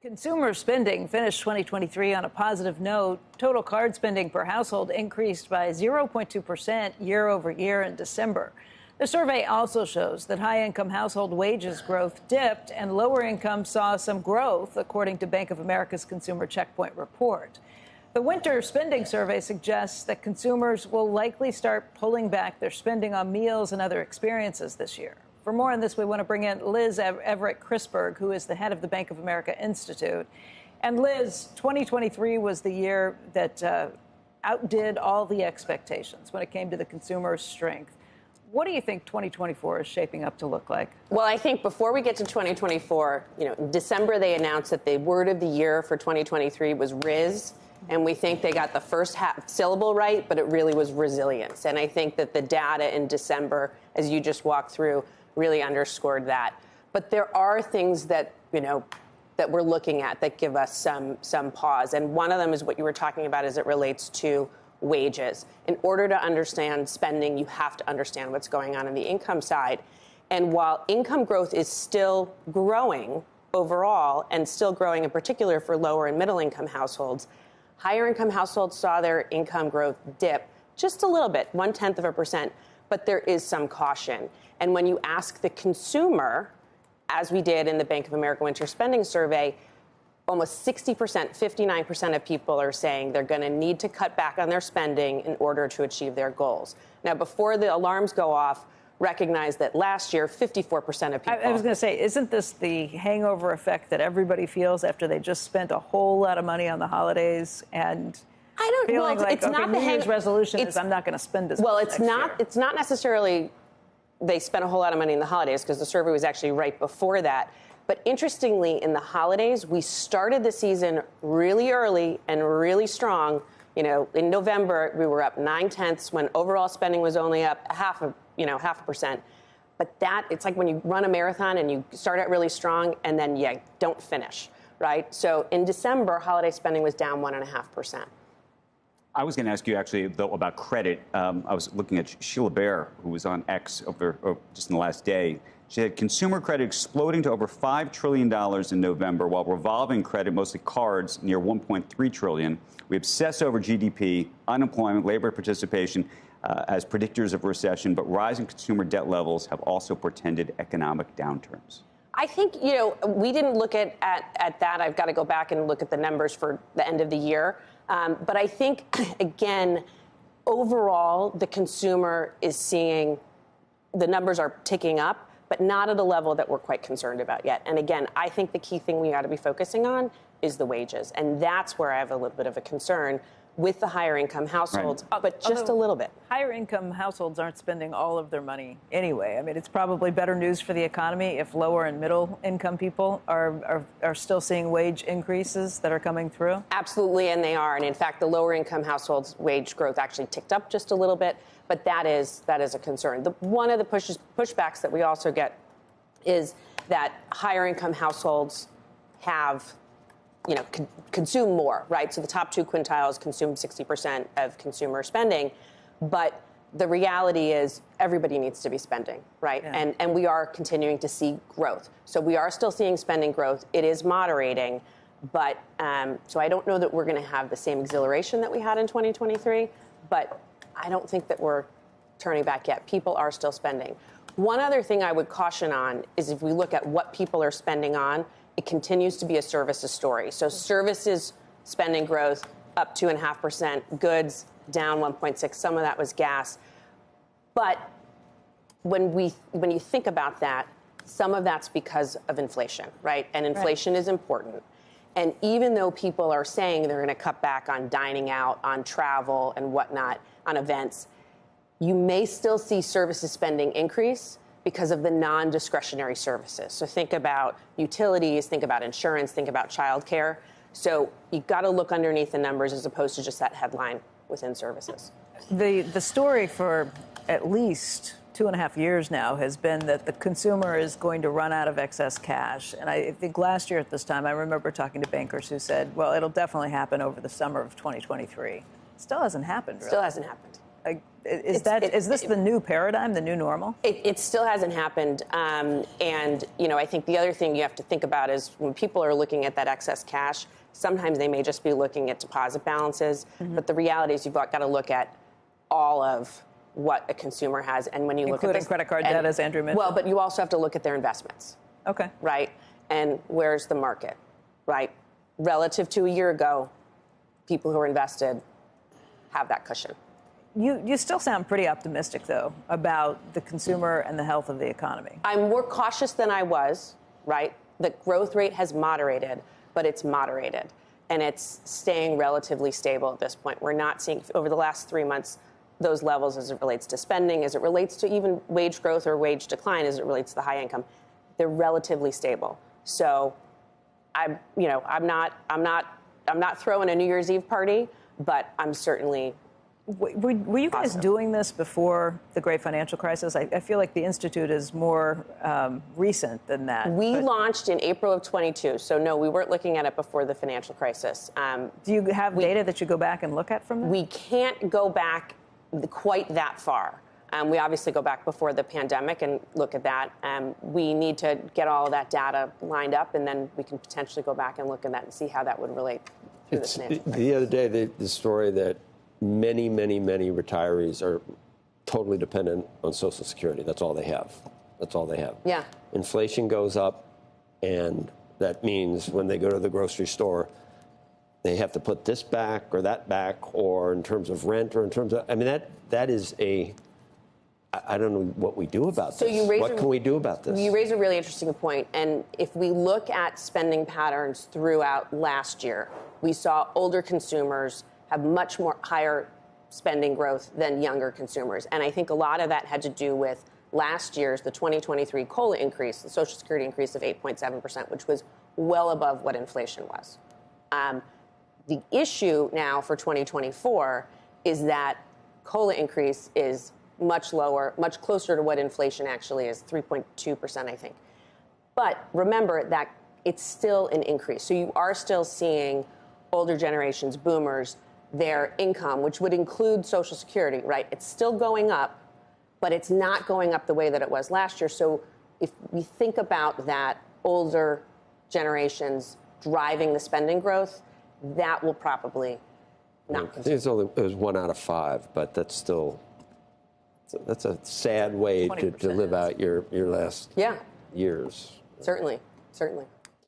Consumer spending finished 2023 on a positive note. Total card spending per household increased by 0.2% year over year in December. The survey also shows that high-income household wages growth dipped and lower income saw some growth, according to Bank of America's Consumer Checkpoint report. The winter spending survey suggests that consumers will likely start pulling back their spending on meals and other experiences this year. For more on this, we want to bring in Liz Everett Krisberg, who is the head of the Bank of America Institute. And Liz, 2023 was the year that outdid all the expectations when it came to the consumer's strength. What do you think 2024 is shaping up to look like? Well, I think before we get to 2024, in December they announced that the word of the year for 2023 was Riz. And we think they got the first syllable right, but it really was resilience. And I think that the data in December, as you just walked through, really underscored that. But there are things that, that we're looking at that give us some pause. And one of them is what you were talking about as it relates to wages. In order to understand spending, you have to understand what's going on the income side. And while income growth is still growing overall, and still growing in particular for lower and middle income households, higher income households saw their income growth dip just a little bit, 0.1%, but there is some caution. And when you ask the consumer, as we did in the Bank of America Winter Spending Survey, almost 60%, 59% of people are saying they're going to need to cut back on their spending in order to achieve their goals. Now, before the alarms go off, recognize that last year, 54% of people... I was going to say, isn't this the hangover effect that everybody feels after they just spent a whole lot of money on the holidays and... feeling like, it's not New Year's resolution is I'm not going to spend as much next year. It's not necessarily they spent a whole lot of money in the holidays, because the survey was actually right before that. But interestingly, in the holidays, we started the season really early and really strong. In November, we were up 0.9 when overall spending was only up 0.5%. But it's like when you run a marathon and you start out really strong and then you don't finish, right? So in December, holiday spending was down 1.5%. I was going to ask you, actually, though, about credit. I was looking at Sheila Bair, who was on X just in the last day. She had consumer credit exploding to over $5 trillion in November, while revolving credit, mostly cards, near $1.3 trillion. We obsess over GDP, unemployment, labor participation as predictors of recession, but rising consumer debt levels have also portended economic downturns. I think, we didn't look at that. I've got to go back and look at the numbers for the end of the year. But I think, again, overall, the consumer is seeing the numbers are ticking up, but not at a level that we're quite concerned about yet. And again, I think the key thing we ought to be focusing on is the wages. And that's where I have a little bit of a concern with the higher income households, right. But just a little bit. Higher income households aren't spending all of their money anyway. I mean, it's probably better news for the economy if lower and middle income people are still seeing wage increases that are coming through. Absolutely, and they are. And in fact, the lower income households' wage growth actually ticked up just a little bit. But that is a concern. One of the pushbacks that we also get is that higher income households have consume more, right? So the top two quintiles consume 60% of consumer spending. But the reality is everybody needs to be spending, right? Yeah. And we are continuing to see growth. So we are still seeing spending growth. It is moderating. But so I don't know that we're going to have the same exhilaration that we had in 2023. But I don't think that we're turning back yet. People are still spending. One other thing I would caution on is if we look at what people are spending on, it continues to be a services story. So services spending growth up 2.5%, goods down 1.6%. Some of that was gas. But when you think about that, some of that's because of inflation, right? And inflation is important. And even though people are saying they're going to cut back on dining out, on travel and whatnot, on events, you may still see services spending increase because of the non-discretionary services. So think about utilities, think about insurance, think about childcare. So you've got to look underneath the numbers as opposed to just that headline within services. The story for at least 2.5 years now has been that the consumer is going to run out of excess cash. And I think last year at this time, I remember talking to bankers who said, well, it'll definitely happen over the summer of 2023. Still hasn't happened, really. Still hasn't happened. Is this the new paradigm, the new normal? It still hasn't happened. And, you know, I think the other thing you have to think about is when people are looking at that excess cash, sometimes they may just be looking at deposit balances. Mm-hmm. But the reality is you've got to look at all of what a consumer has. And when you look at including credit card debt, as Andrew mentioned. Well, but you also have to look at their investments. Okay. Right? And where's the market? Right? Relative to a year ago, people who are invested have that cushion. You still sound pretty optimistic, though, about the consumer and the health of the economy. I'm more cautious than I was, right? The growth rate has moderated, but it's moderated. And it's staying relatively stable at this point. We're not seeing, over the last 3 months, those levels as it relates to spending, as it relates to even wage growth or wage decline, as it relates to the high income. They're relatively stable. So I'm not throwing a New Year's Eve party, but I'm certainly. Were you guys doing this before the great financial crisis? I feel like the Institute is more recent than that. We launched in April of 22, so no, we weren't looking at it before the financial crisis. Do you have data that you go back and look at from that? We can't go back quite that far. We obviously go back before the pandemic and look at that. We need to get all of that data lined up, and then we can potentially go back and look at that and see how that would relate to the financial crisis. The other day, the story that many retirees are totally dependent on Social Security. That's all they have. That's all they have. Yeah. Inflation goes up, and that means when they go to the grocery store, they have to put this back or that back, or in terms of rent, or in terms of, I mean, that is a, I don't know what we do about this. What can we do about this? You raise a really interesting point. And if we look at spending patterns throughout last year, we saw older consumers have much more higher spending growth than younger consumers. And I think a lot of that had to do with last year's, the 2023 COLA increase, the Social Security increase of 8.7%, which was well above what inflation was. The issue now for 2024 is that COLA increase is much lower, much closer to what inflation actually is, 3.2%, I think. But remember that it's still an increase. So you are still seeing older generations, boomers, their income, which would include Social Security, right? It's still going up, but it's not going up the way that it was last year. So if we think about that, older generations driving the spending growth, that will probably not continue. I think it was 1 out of 5, but that's still, that's a sad way to live out your last years. Certainly.